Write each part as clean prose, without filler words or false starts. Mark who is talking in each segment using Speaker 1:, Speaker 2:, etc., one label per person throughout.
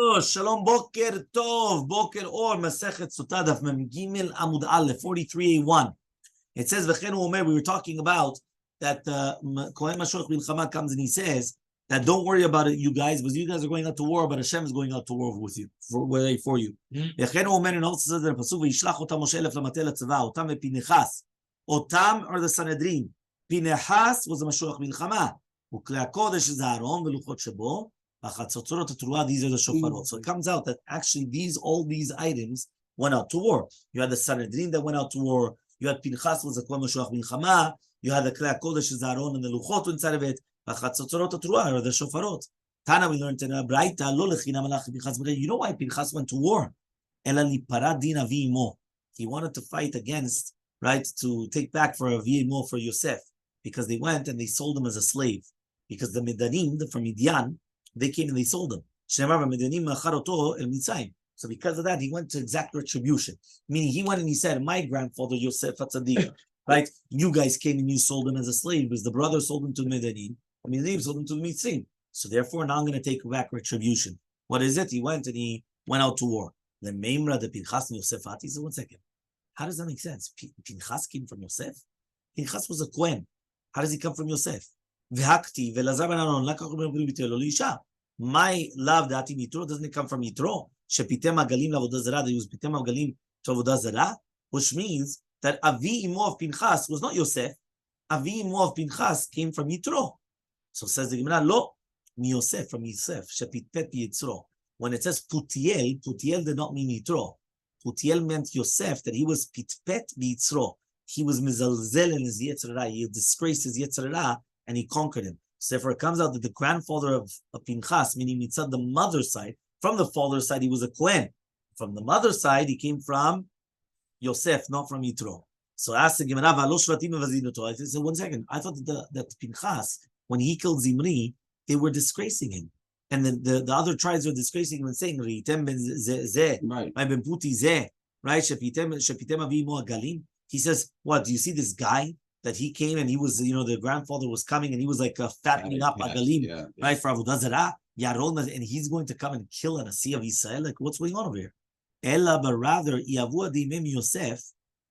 Speaker 1: Oh, Shalom, Boker Tov, Boker Or, Masechet Sotah Daf, Mem Gimel Amud Aleph, 43a1. It says, V'chen Omer, we were talking about that Kohen Mashiach Milchama comes and he says that don't worry about it, you guys, because you guys are going out to war, but Hashem is going out to war with you, for you. V'chen Omer, and also says in the Pasuk, V'yishlach otam Moshe elef lamate letzava, otam epinechas. Otam are the Sanhedrin. Pinechas was the Mashiach Milchama. Uklei HaKodesh is Aaron, v'luchot shebo. These are the shofarot. So it comes out that actually all these items went out to war. You had the Sanhedrin that went out to war. You had Pinchas was a Kohen Mashiach Milchama. You had the Klei HaKodesh is Aaron and the Luchot inside of it. V'chatzotzorot HaTeruah are the shofarot. Tana, we learned in a Braita, lo lechinam alach Pinchas. You know why Pinchas went to war? Ela liparad din avi imo. He wanted to fight against, right, to take back for avi imo for Yosef, because they went and they sold him as a slave. Because the Midanim from Midian, they came and they sold him. So because of that, he went to exact retribution. Meaning he went and he said, my grandfather Yosef Hatzadik, right? You guys came and you sold him as a slave because the brother sold him to the Midanim, and Midanim sold him to the Mitzrim. So therefore, now I'm going to take back retribution. What is it? He went out to war. The Meimra, the Pinchas and Yosef Hati. He said, 1 second. How does that make sense? Pinchas came from Yosef? Pinchas was a Kohen. How does he come from Yosef? V'hakti ve'lazar ben Aaron lakach b'ritelo l'isha. My love that Yitro doesn't it come from Yitro? Shepitem agalim la'avodah zara. They use pitem agalim to avodah zara, which means that Avi imo of Pinchas was not Yosef. Avi imo of Pinchas came from Yitro. So says the Gemara, lo mi Yosef from Yosef. Shepitpet Yitzro. When it says Putiel, Putiel did not mean Yitro. Putiel meant Yosef, that he was pitpet Yitzro. He was mizalzel in his Yetzirah. He disgraced his Yetzirah and he conquered him. So therefore it comes out that the grandfather of Pinchas, meaning Mitzad, the mother's side, from the father's side, he was a Kohen. From the mother's side, he came from Yosef, not from Yitro. So ask the Gemara, I said, 1 second, I thought that Pinchas, when he killed Zimri, they were disgracing him. And then the other tribes were disgracing him and saying, Ritem ben zeh, my ben puti zeh, right? Shepitem avi imo agalim. He says, what, do you see this guy? That he came and he was, the grandfather was coming and he was like fattening up Agalim, right, for Avodah Zarah, Yaron, and he's going to come and kill an Asi of Israel. Like, what's going on over here? Ella, but rather, Yavu Adimim Yosef,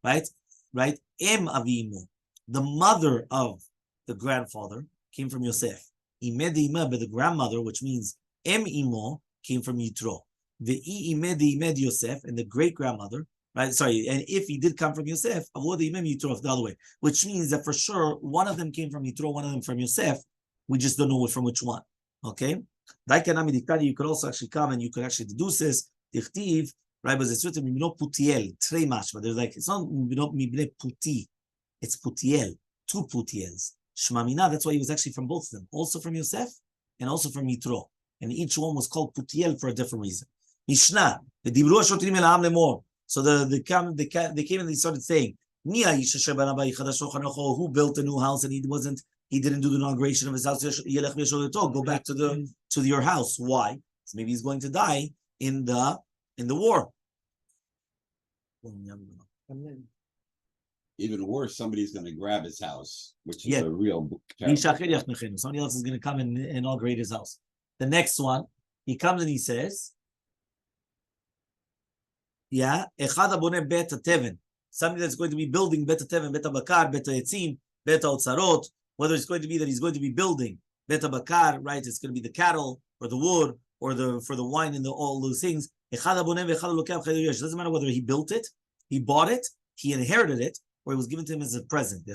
Speaker 1: right, Em Avimu, the mother of the grandfather, came from Yosef. Imed Ima, but the grandmother, which means Em Imo, came from Yitro. The Imed Yosef, and the great grandmother, right? Sorry, and if he did come from Yosef, the other way, which means that for sure one of them came from Yitro, one of them from Yosef. We just don't know from which one. Okay, you could also actually come and you could actually deduce this. Right? But it's written Putiel, Tremash, but there's like it's not Mibne Puti, it's Putiel, 2 Putiels. Shmamina, that's why he was actually from both of them, also from Yosef and also from Yitro, and each one was called Putiel for a different reason. Mishnah, the Dibru Shotrim El Am Lemor. So they came and they started saying, who built a new house and he didn't do the inauguration of his house? Go back to your house. Why? So maybe he's going to die in the war.
Speaker 2: Even worse, somebody's going to grab his house, which is a real
Speaker 1: somebody else is going to come and inaugurate his house. The next one, he comes and he says, somebody that's going to be building Bet HaTeven, Bet HaBakar, Bet HaYetzim, Bet HaOtzarot, whether it's going to be that he's going to be building Bet HaBakar, right? It's going to be the cattle or the wood or for the wine and all those things. It doesn't matter whether he built it, he bought it, he inherited it, or it was given to him as a present.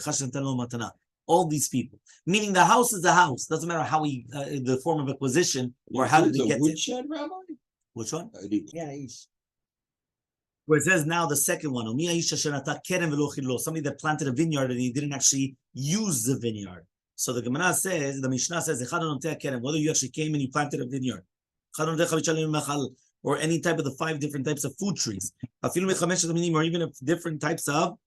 Speaker 1: All these people, meaning the house is the house. Doesn't matter how the form of acquisition or how did he get it.
Speaker 2: Shed, Rabbi?
Speaker 1: Which one?
Speaker 2: Yeah,
Speaker 1: where it says now the second one, somebody that planted a vineyard and he didn't actually use the vineyard. So the Gemara says, the Mishnah says, whether you actually came and you planted a vineyard, or any type of the 5 different types of food trees, or even different types of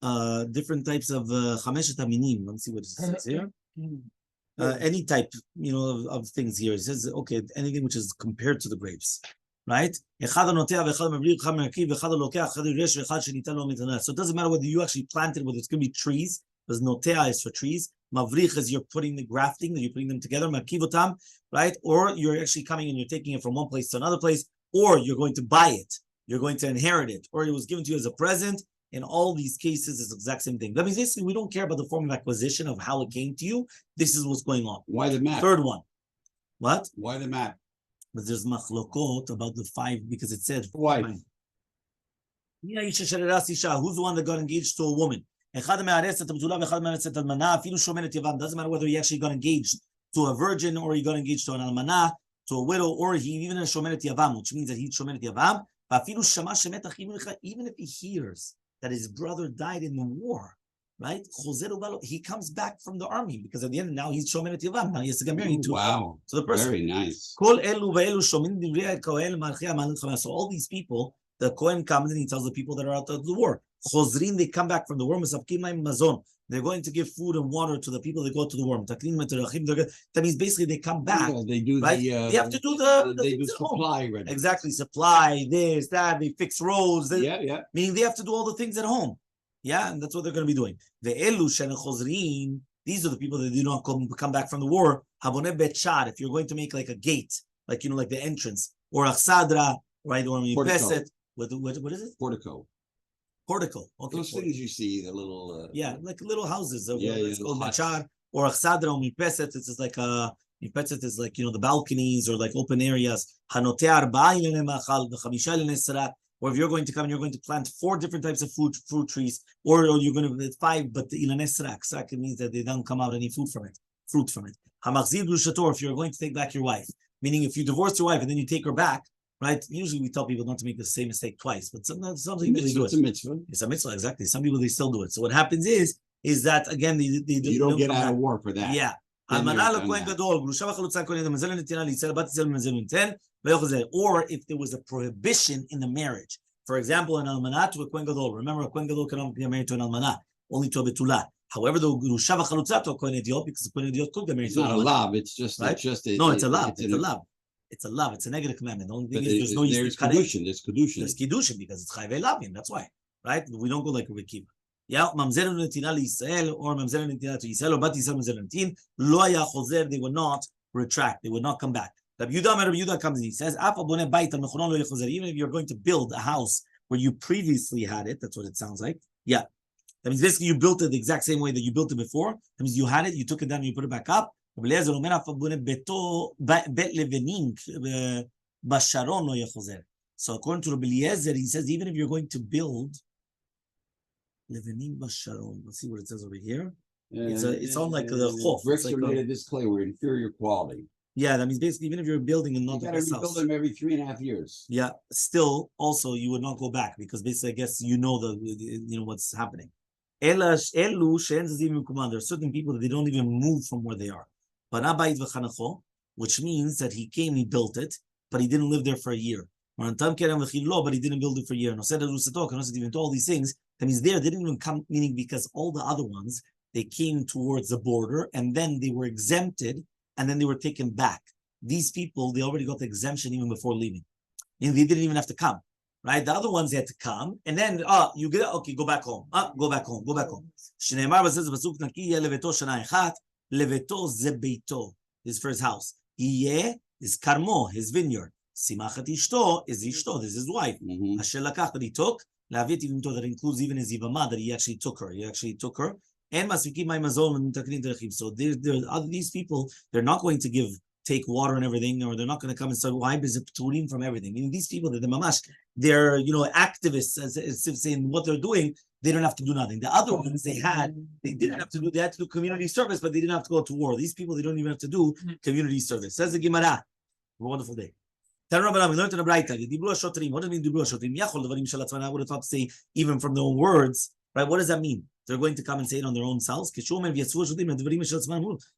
Speaker 1: chameshet aminim. Let me see what it says here. Any type, of things here. It says, okay, anything which is compared to the grapes. Right? So it doesn't matter whether you actually planted, whether it's going to be trees, because notea is for trees, Mavrich is you're putting the grafting, you're putting them together. Makivotam, right? Or you're actually coming and you're taking it from one place to another place, or you're going to buy it, you're going to inherit it, or it was given to you as a present. In all these cases, it's the exact same thing. That means basically we don't care about the form of acquisition of how it came to you. This is what's going on.
Speaker 2: Why the map?
Speaker 1: Third one. What?
Speaker 2: Why the map?
Speaker 1: But there's machlokot about the 5 because it said
Speaker 2: Why?
Speaker 1: who's the one that got engaged to a woman? Doesn't matter whether he actually got engaged to a virgin or he got engaged to an almanah, to a widow, or he even a shomenet yavam, which means that he's shomenet yavam. Even if he hears that his brother died in the war, right? He comes back from the army because at the end now he's shomenet yavam. Now he has to get married to the person.
Speaker 2: Very nice.
Speaker 1: So all these people, the Kohen comes and he tells the people that are out of the war. They come back from the war. They're going to give food and water to the people that go to the war. That means basically they come back.
Speaker 2: Yeah, they do
Speaker 1: right? They have to do the
Speaker 2: supply ready.
Speaker 1: Exactly, supply this, that. They fix roads.
Speaker 2: Meaning
Speaker 1: they have to do all the things at home. Yeah, and that's what they're going to be doing. These are the people that do not come back from the war. If you're going to make like a gate, like like the entrance, or achsadra, right, or mipeset. What is it?
Speaker 2: Portico.
Speaker 1: Okay.
Speaker 2: Those things you see, the little
Speaker 1: like little houses.
Speaker 2: It's
Speaker 1: called machar or achsadra or mipeset. It's just like mipeset is like the balconies or like open areas. Or if you're going to come and you're going to plant 4 different types of fruit trees, or you're going to plant 5, but the ilanesrak means that they don't come out any fruit from it. Hamachzir grushator, if you're going to take back your wife, meaning if you divorce your wife and then you take her back, right? Usually we tell people not to make the same mistake twice, but sometimes they do it.
Speaker 2: It's a mitzvah.
Speaker 1: It's a mitzvah, exactly. Some people they still do it. So what happens is that again
Speaker 2: you don't get out of war for that.
Speaker 1: Yeah. Or if there was a prohibition in the marriage. For example, an almanah to a kohen gadol. Remember, a kohen gadol cannot get married to an almanah, only to a betula. However, the grusha v'chalutza to a kohen idiot, because the kohen idiot could get married to an almanah.
Speaker 2: It's not a love. It's just
Speaker 1: right?
Speaker 2: It's a
Speaker 1: love. It's a love. It's a love. It's a negative commandment. The only thing is
Speaker 2: there's kedushin. There's
Speaker 1: kedushin because it's chayvei lavin. That's why, right? We don't go like Rabbi Kiva. Yeah, mamzer netina liYisrael or mamzer netina to Yisrael or bat Yisrael mamzer netin lo haya chozer. They would not retract. They would not come back. Rabbi Yehuda comes and he says, even if you're going to build a house where you previously had it, that's what it sounds like. Yeah, that means basically you built it the exact same way that you built it before. That means you had it, you took it down, and you put it back up. So according to Rabbi Eliezer, he says even if you're going to build levenim basharon, let's see what it says over here. It's on like the chof.
Speaker 2: Bricks are made of this clay. We're inferior quality.
Speaker 1: Yeah, that means basically even if you're building and not
Speaker 2: you got to rebuild them every 3.5 years.
Speaker 1: Yeah, still also you would not go back because basically I guess what's happening. There are certain people that they don't even move from where they are. Which means that he came, he built it, but he didn't live there for a year. But he didn't build it for a year. And all these things, that means they didn't even come, meaning because all the other ones, they came towards the border and then they were exempted and then they were taken back. These people, they already got the exemption even before leaving. And they didn't even have to come. Right? The other ones had to come, and then you get go back home. Go back home. Shneimar says pasuk naki leveto shana echat leveto ze beito, his first house. Iye is karmo, his vineyard. Simachat ishto is ishto, this is his wife. Asher lakach that he took lavit even though that includes even his yivama that he actually took her. And masvikim my mazon and taknin derechim. So these people, they're not going to take water and everything, or they're not going to come and say, why is it pturim from everything? Meaning these people, they're mamash, they're activists, as if saying what they're doing, they don't have to do nothing. The other ones they didn't have to do, they had to do community service, but they didn't have to go to war. These people, they don't even have to do community service. Says the Gemara. Have a wonderful day. We learned in the Braita, what does it mean diblu hashotrim? I would have thought to say, even from their own words, right? What does that mean? They're going to come and say it on their own selves. It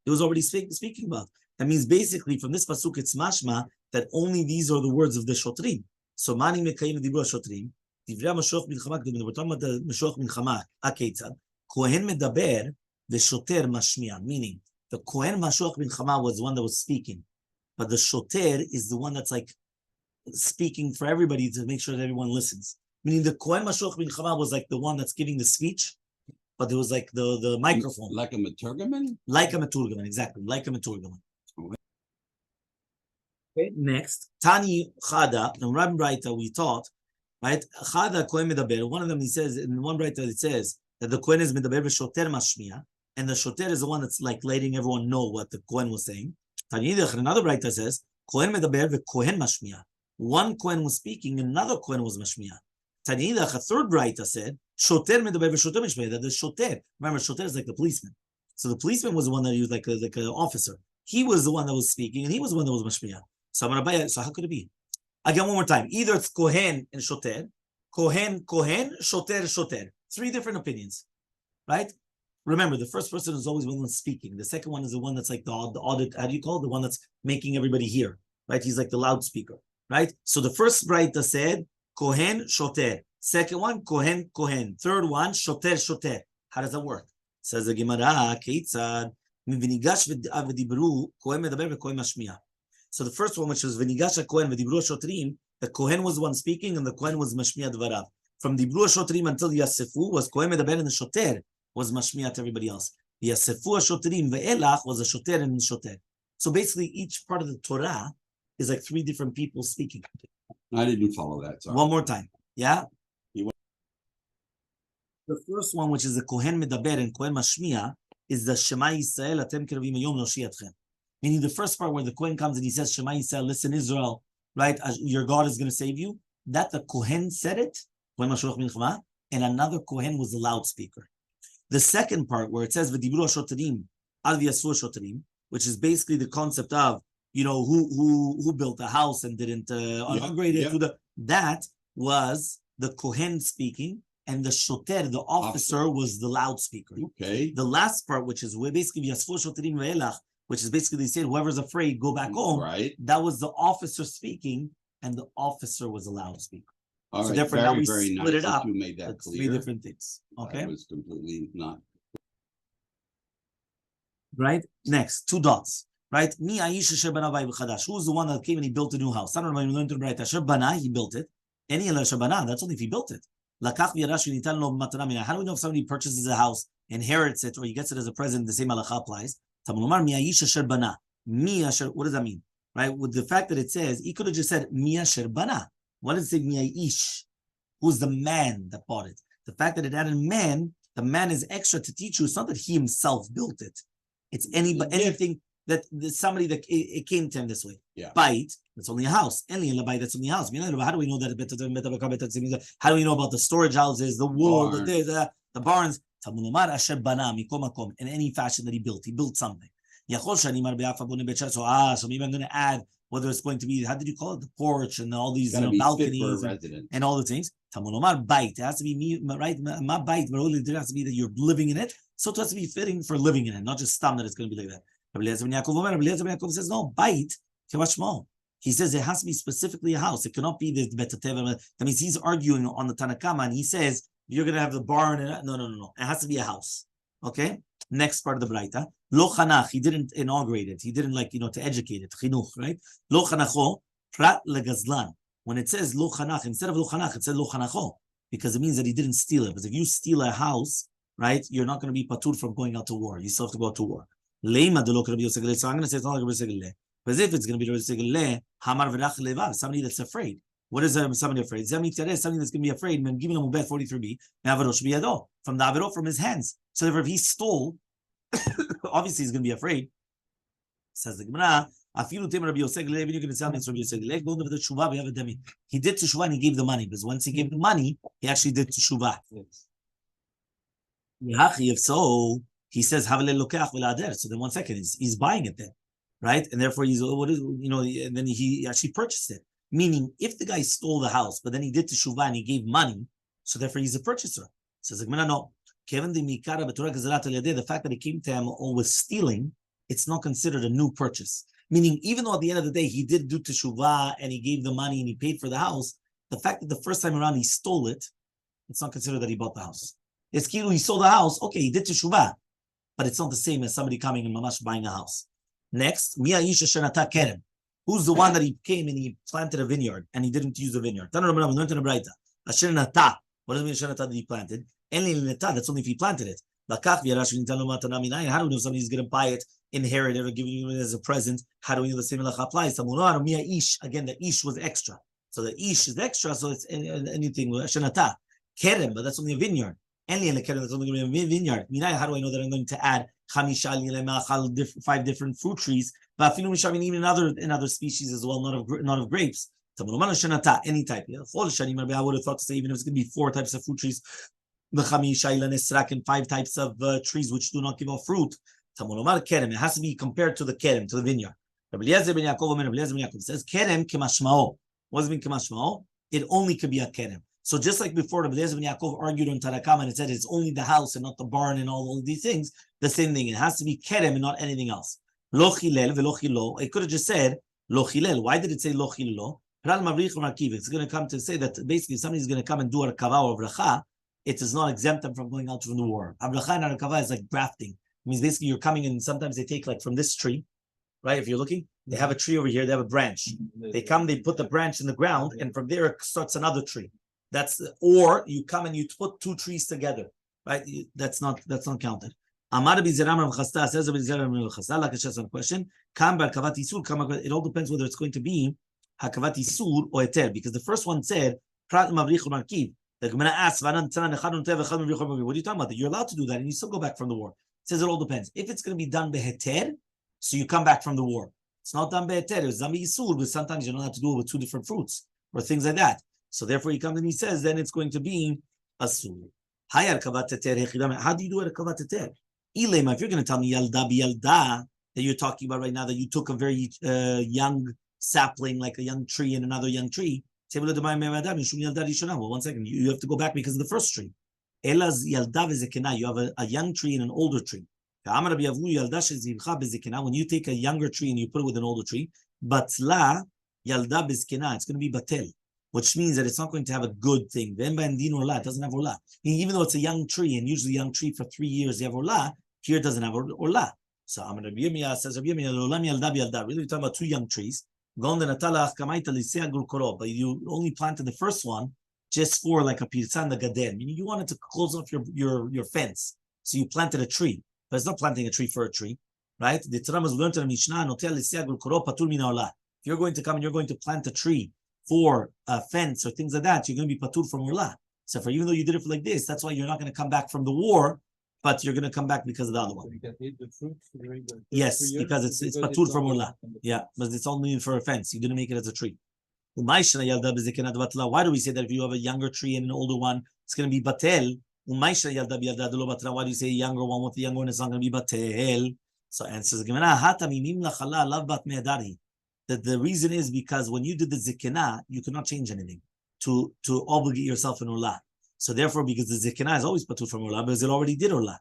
Speaker 1: was already speaking about. That means basically from this pasuk it's mashma that only these are the words of the shotrim. So mani mekayim dibur shotrim. Divrei mashoch milchama kedumim. We're talking about the mashoch milchama. Aketzad. Kohen medaber the shoter mashmiya. Meaning the kohen mashoch milchama was the one that was speaking, but the shoter is the one that's like speaking for everybody to make sure that everyone listens. Meaning the kohen mashoch milchama was like the one that's giving the speech, but there was like the microphone.
Speaker 2: Like a meturgaman?
Speaker 1: Like a meturgaman, exactly. Like a meturgaman. Okay, next. Tani Chada, and Rabbi Braita, we taught, right? Chada Kohen Medaber. One of them, he says, in one Braita, it says that the Kohen is Medaber v'shoter mashmiya, and the shoter is the one that's like letting everyone know what the Kohen was saying. Tani Yidach, another Braita says, Kohen Medaber v'kohen mashmiya. One Kohen was speaking, another Kohen was mashmiya. Tani Yidach, a third Braita said, shoter Medaber v'shoter mashmiya, that the shoter, remember, shoter is like the policeman. So the policeman was the one that he was like an officer. He was the one that was speaking, and he was the one that was mashmiya. So how could it be? Again, one more time. Either it's Kohen and Shoter, Kohen, Shoter, Shoter. Three different opinions, right? Remember, the first person is always the one speaking. The second one is the one that's like the audit, how do you call it? The one that's making everybody hear, right? He's like the loudspeaker, right? So the first Braita said, Kohen, Shoter. Second one, Kohen, Kohen. Third one, Shoter, Shoter. How does that work? Says the Gemara, Keitzad, Mivinigash v'dibru, Kohen medaber v'kohen mashmiya. So the first one, which was Venigasha Kohen v'dibru shotrim, the Kohen was the one speaking, and the Kohen was mashmiya dvarav. From dibru shotrim until Yasefu was Kohen medaber, and the shoter was mashmiya to everybody else. Yasefu shotrim ve'elach was a shoter and shoter. So basically, each part of the Torah is like three different people speaking.
Speaker 2: I didn't follow that. Sorry.
Speaker 1: One more time, yeah. The first one, which is the Kohen medaber and Kohen mashmiya, is the Shema Yisrael Atem Keravim Hayom Lo'Shiatchem. Meaning the first part where the Kohen comes and he says, Shema Yisrael, listen Israel, right? Your God is going to save you. That the Kohen said it, and another Kohen was the loudspeaker. The second part where it says, V'dibru ha'shotrim, al v'yasu ha'shotrim, which is basically the concept of, you know, who built a house and didn't upgrade it. That was the Kohen speaking, and the shoter, the officer, was the loudspeaker.
Speaker 2: Okay.
Speaker 1: The last part, which is where basically Yasfu shotrim ve'elach, which is basically they said, whoever's afraid, go back home.
Speaker 2: Right.
Speaker 1: That was the officer speaking, and the officer was a loudspeaker.
Speaker 2: All
Speaker 1: so
Speaker 2: right.
Speaker 1: therefore, now we split
Speaker 2: nice
Speaker 1: it up.
Speaker 2: You made that
Speaker 1: It's
Speaker 2: clear.
Speaker 1: Three different things. Okay.
Speaker 2: I was completely not.
Speaker 1: Right? Next, two dots. Right? Who's the one that came and he built a new house? He built it. That's only if he built it. How do we know if somebody purchases a house, inherits it, or he gets it as a present? The same halacha applies. What does that mean? Right? With the fact that it says, he could have just said, Mi asher bana. Why does it say Mi ish? Who's the man that bought it? The fact that it added man, the man is extra to teach you. It's not that he himself built it. It's anything that somebody that it came to him this way.
Speaker 2: Yeah.
Speaker 1: Bite, that's only a house. That's only a house. How do we know that? How do we know about the storage houses, the wool, the barns? In any fashion that he built something. So maybe I'm going to add whether it's going to be, how did you call it? The porch and all these balconies and all the things. It has to be me, right? My bite, but only it has to be that you're living in it. So it has to be fitting for living in it, not just that it's going to be like that. Rabbi Eliezer ben Yaakov says, no, bite, he says it has to be specifically a house. It cannot be the betateva. That means he's arguing on the Tanakama, and he says, you're going to have the barn. And no. It has to be a house. Okay? Next part of the Braita. Lo chanach, he didn't inaugurate it. He didn't to educate it. Chinuch, right? Lo chanacho, prat legazlan. When it says lo chanach, instead of lo chanach, it said lo chanacho, because it means that he didn't steal it. Because if you steal a house, right, you're not going to be patur from going out to war. You still have to go out to war. Leima de lo Rabbi Yosef. So I'm going to say it's not like Rabbi Yosef. Because if it's going to be Rabbi Yosef, hamar v'rach levav, somebody that's afraid. What is somebody afraid? Somebody that's going to be afraid. From the avero from his hands. So if he stole, obviously he's going to be afraid. Says the Gemara, even you're going to tell me it's Rabbi Yosef. Go to the teshuva. We have a demi. He did teshuva and he gave the money. Because once he gave the money, he actually did teshuva. If so, he says, so then 1 second, he's buying it then, right? And therefore and then he actually purchased it. Meaning, if the guy stole the house, but then he did teshuvah and he gave money, so therefore he's a purchaser. Says no. The fact that he came to him with stealing, it's not considered a new purchase. Meaning, even though at the end of the day he did do teshuvah and he gave the money and he paid for the house, the fact that the first time around he stole it, it's not considered that he bought the house. It's he sold the house. Okay, he did teshuvah, but it's not the same as somebody coming and mamash buying a house. Next, who's the one that he came and he planted a vineyard and he didn't use the vineyard? What does it mean Asher Nata that he planted? That's only if he planted it. How do we know somebody's going to buy it, inherit it, or give you it as a present? How do we know the same halacha applies? Again, the ish was extra. So the ish is extra, so it's anything. Shenata. Kerem, but that's only a vineyard. Eli kerem, that's only going to be a vineyard. How do I know that I'm going to add 5 different fruit trees? But even in other species as well, not of grapes. Any type. I would have thought to say even if it's going to be 4 types of fruit trees, the and 5 types of trees which do not give off fruit. It has to be compared to the kerem, to the vineyard. Rabbi Eliezer ben Yaakov says kerem kemashmao. What does it mean kemashmao? It only could be a kerem. So just like before, Rabbi Eliezer ben Yaakov argued on Tarakam and it said it's only the house and not the barn and all of these things. The same thing. It has to be kerem and not anything else. Lo chilel velo chilo. It could have just said lo chilel. Why did it say lo chilo? It's going to come to say that basically somebody's going to come and do a kava or bracha. It does not exempt them from going out from the war. Abracha and Arakava is like grafting. It means basically you're coming and sometimes they take like from this tree, right? If you're looking, they have a tree over here, they have a branch. They come, they put the branch in the ground, and from there it starts another tree. Or you come and you put 2 trees together, right? That's not counted. Amar Bizeram Chasta says like a question. It all depends whether it's going to be Hakavat Isur or Eter, because the first one said Prat Mavrich Markiv. The Gemara asks, what are you talking about? You're allowed to do that and you still go back from the war. It says it all depends. If it's going to be done beheter, so you come back from the war. It's not done beheter, it's done be'isur, but sometimes you don't have to do it with 2 different fruits or things like that. So therefore he comes and he says, then it's going to be asur. How do you do it at kavat teter? Ilema, if you're going to tell me yalda that you're talking about right now, that you took a very young sapling, like a young tree and another young tree, well, 1 second, you have to go back because of the first tree. You have a young tree and an older tree. When you take a younger tree and you put it with an older tree, it's going to be batel, which means that it's not going to have a good thing. It doesn't have orla. Even though it's a young tree, and usually young tree for 3 years, you have orla, here it doesn't have orla. So Rabbi Yirmiyah says, really we're talking about 2 young trees. But you only planted the first one just for like a pirsan the gadel, meaning you wanted to close off your fence. So you planted a tree, but it's not planting a tree for a tree, right? The Torah was learned in the Mishnah, if you're going to come and you're going to plant a tree for a fence or things like that, you're going to be patur from urla. So for even though you did it for like this, that's why you're not going to come back from the war, but you're going to come back because of the other one. So you can eat the fruits during the yes, because it's patur from urla. Yeah, but it's only for a fence. You didn't make it as a tree. Why do we say that if you have a younger tree and an older one, it's going to be batel? Why do you say a younger one with the younger one is not going to be batel? So answers the that the reason is because when you did the zikina, you cannot change anything to obligate yourself in urla. So therefore, because the zikina is always patur from urla, because it already did urla,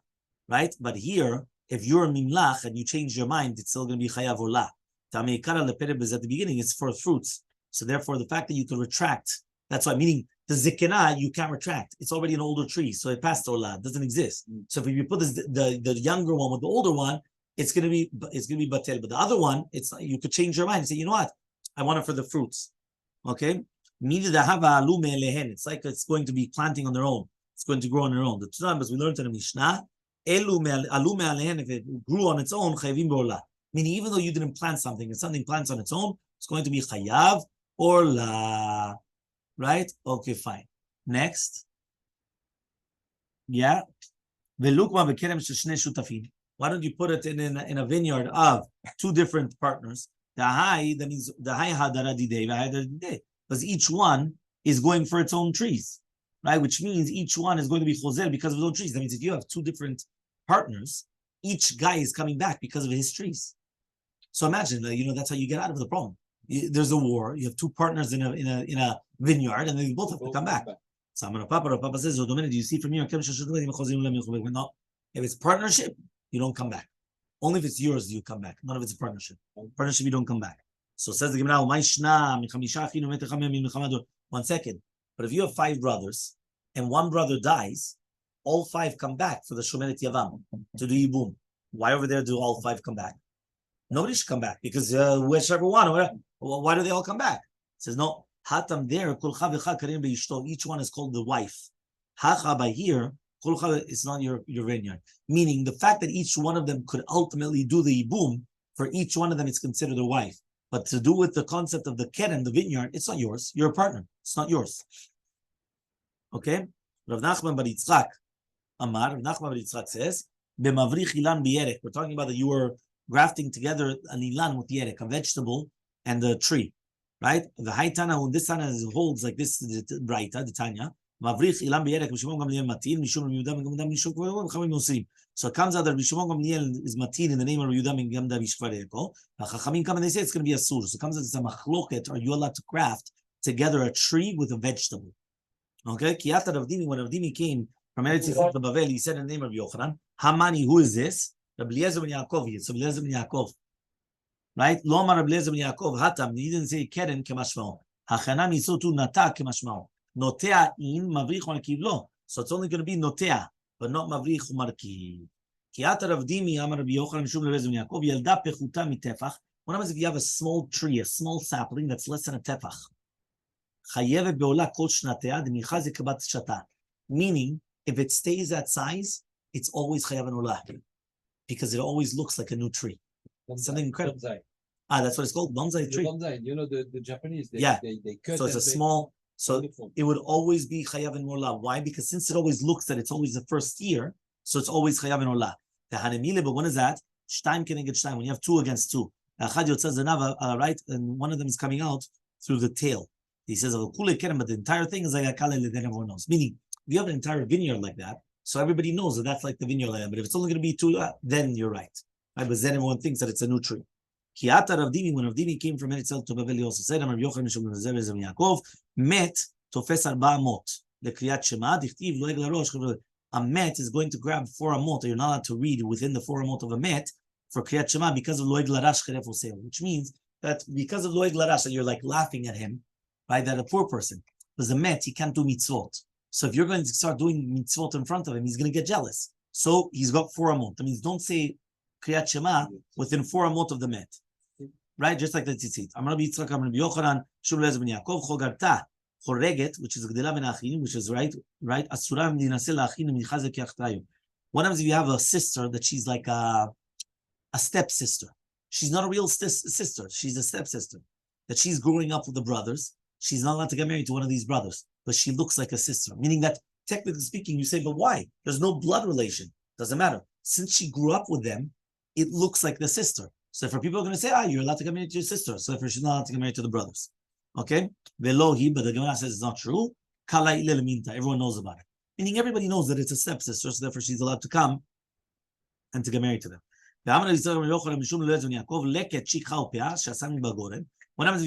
Speaker 1: right? But here, if you're a mimlach and you change your mind, it's still going to be chayav urla. At the beginning, it's for fruits. So therefore, the fact that you can retract, that's why, meaning the zikina, you can't retract. It's already an older tree, so it passed urla, it doesn't exist. So if you put the younger one with the older one, it's gonna be batel. But the other one, you could change your mind and say, you know what, I want it for the fruits. Okay? It's like it's going to be planting on their own. It's going to grow on their own. The two numbers we learned in the Mishnah, if it grew on its own, chayavim b'orla. Meaning, even though you didn't plant something, and something plants on its own, it's going to be chayav or la. Right? Okay, fine. Next. Yeah. Why don't you put it in a vineyard of 2 different partners? That means the high hadara, because each one is going for its own trees, right? Which means each one is going to be chozel because of his own trees. That means if you have 2 different partners, each guy is coming back because of his trees. So imagine, that's how you get out of the problem. There's a war. You have 2 partners in a vineyard, and they both have to come back. So Papa says, do you see from here? No, if it's partnership, you don't come back. Only if it's yours, you come back. Not if it's a partnership. Partnership, you don't come back. So says the Gemara, 1 second. But if you have 5 brothers and 1 brother dies, all 5 come back for the Shomeret Yavam to do Yibum. Why over there do all 5 come back? Nobody should come back because whichever one. Why do they all come back? It says no. Hatam there, each one is called the wife. Hacha by here, It's not your vineyard. Meaning the fact that each one of them could ultimately do the ibum, for each one of them it's considered a wife. But to do with the concept of the keren, the vineyard, it's not yours. You're a partner. It's not yours. Okay? Rav Nachman bar Yitzchak Amar, Rav Nachman bar Yitzchak says, B'mavrich ilan b'yerek. We're talking about that you were grafting together an ilan with yerek, a vegetable and a tree. Right? The Haitana, when this Tana holds like this, Braita, the Tanya, Mavrich ilan b'yerek, Rishimon Gamliel matin, Mishum Yudam Gamdam Mishum Chachamim Nosrim. So it comes out that Rishimon Gamliel is matin in the name of Yudam and Gamdam Mishvareko. Chachamim come and they say it's going to be a sur. So it comes out it's a machloket. Are you allowed to graft together a tree with a vegetable? Okay? Kiata Rav Dimi, when Rav Dimi came from Eretz Yisrael to Bavel, he said in the name of Yochanan, Hamani, who is this? Rabbi Eliezer ben Yaakov. So Rabbi Eliezer ben Yaakov. Right? Lo amar Rabbi Eliezer ben Yaakov, Hatam, he didn't say keren kemashmao. Hachanam yisotu nata kemashmao. Notea in mavrich umarkiv lo. So it's only going to be notea, but not mavrich umarkiv. Kiata Rav Dimi, amar Rabbi Yochanan, Mishum Rabbi Eliezer ben Yaakov, yelda pechuta mitefach. What happens if you have a small tree, a small sapling that's less than a tefach? Chayevet beola kol shnatea, demicha ze kabat shata. Meaning, if it stays that size, it's always chayav and olah, because it always looks like a new tree.
Speaker 3: Bonsai,
Speaker 1: Something incredible.
Speaker 3: Bonsai.
Speaker 1: That's what it's called, bonsai tree.
Speaker 3: Bonsai, the Japanese, they cut.
Speaker 1: So it's a small. So wonderful. It would always be chayav and olah. Why? Because since it always looks that it's always the first year, so it's always chayav and olah. The hanemile, but when is that? Shtaim keneged shtaim. When you have 2 against 2, right, and one of them is coming out through the tail. He says, but the entire thing is like a kalel, then everyone knows. Meaning, if you have an entire vineyard like that, so everybody knows that that's like the vineyard like that. But if it's only going to be 2, then you're right. But then everyone thinks that it's a new tree. Kiata Rav Dimi, when Rav Dimi came from Eretz Yisrael to Bavel, he also said, Amar Yochanan Mishum Rabbi Eliezer ben Yaakov, met tofes 4 amot lekriyat shema dichtiv lo egla rosh. A met is going to grab 4 amot. You're not allowed to read within the 4 amot of a met for kriyat shema because of lo egla rash cheref oseo, which means that because of lo egla rash, that you're like laughing at him, right? That a poor person, because a met, he can't do mitzvot. So if you're going to start doing mitzvot in front of him, he's going to get jealous. So he's got 4 amot. That means don't say kriyat shema within 4 amot of the met. Right? Just like the tzitzit. Amar Rabbi Yitzchak, Amar Rabbi Yochanan, Shul Eliezer ben Yaakov, Chogarta, Choreget, which is Gdela ben Achinim, which is right? Asura midinaseh la'achinim michazek yachtayu. What happens if you have a sister that she's like a stepsister? She's not a real sister. She's a stepsister. That she's growing up with the brothers. She's not allowed to get married to one of these brothers, but she looks like a sister. Meaning that, technically speaking, you say, but why? There's no blood relation. Doesn't matter. Since she grew up with them, it looks like the sister. So for people are going to say, you're allowed to get married to your sister. So if she's not allowed to get married to the brothers. Okay? Velohi, but the Gemara says it's not true. Kala ilel minta. Everyone knows about it. Meaning everybody knows that it's a stepsister, so therefore she's allowed to come and to get married to them. What happens if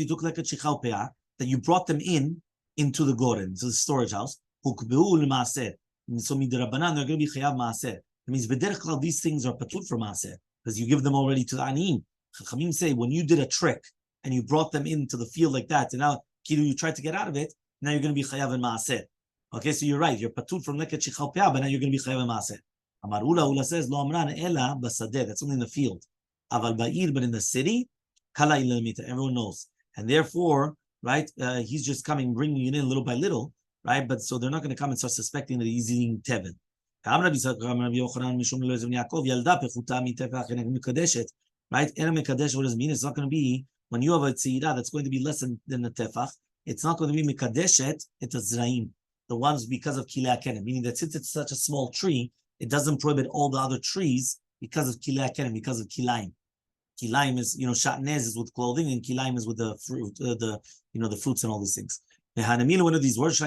Speaker 1: you took leket shikha upeah, that you brought them into the goren, to the storage house? So midrabanan, they're going to be chayav maaser. It means b'derech klal these things are patur for maaser, because you give them already to the aniyim. Chachamim say when you did a trick and you brought them into the field like that, and now you tried to get out of it, now you're going to be chayav and maaser. Okay, so you're right. You're patur from leket shikha upeah, but now you're going to be chayav and maaser. Amar Ula says lo amran ela basadeh. That's only in the field. Aval ba'ir, but in the city, kala ilamita. Everyone knows, and therefore, right, he's just coming, bringing it in little by little, right? But so they're not going to come and start suspecting that he's eating teven. Right? Ena mekadesh, what does it mean? It's not going to be when you have a tzira that's going to be less than a tefach. It's not going to be mekadeshet. It's a zraim. The ones because of kilei kenem, meaning that since it's such a small tree, it doesn't prohibit all the other trees because of kilei kenem, because of kilaim. Kilaim is, shatnez is with clothing, and kilaim is with the fruit, the fruits and all these things. One of these words,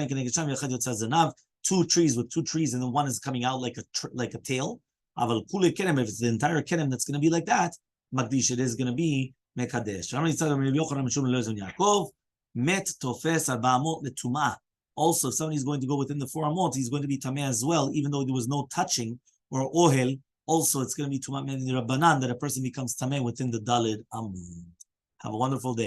Speaker 1: 2 trees with 2 trees, and then one is coming out like a tail. If it's the entire kenem that's going to be like that, Magdish, it is going to be mekadesh. Also, if somebody's going to go within the 4 amot, he's going to be tameh as well, even though there was no touching or ohel. Also, it's going to be tumah min rabbanan that a person becomes tameh within the dalid amot. Have a wonderful day.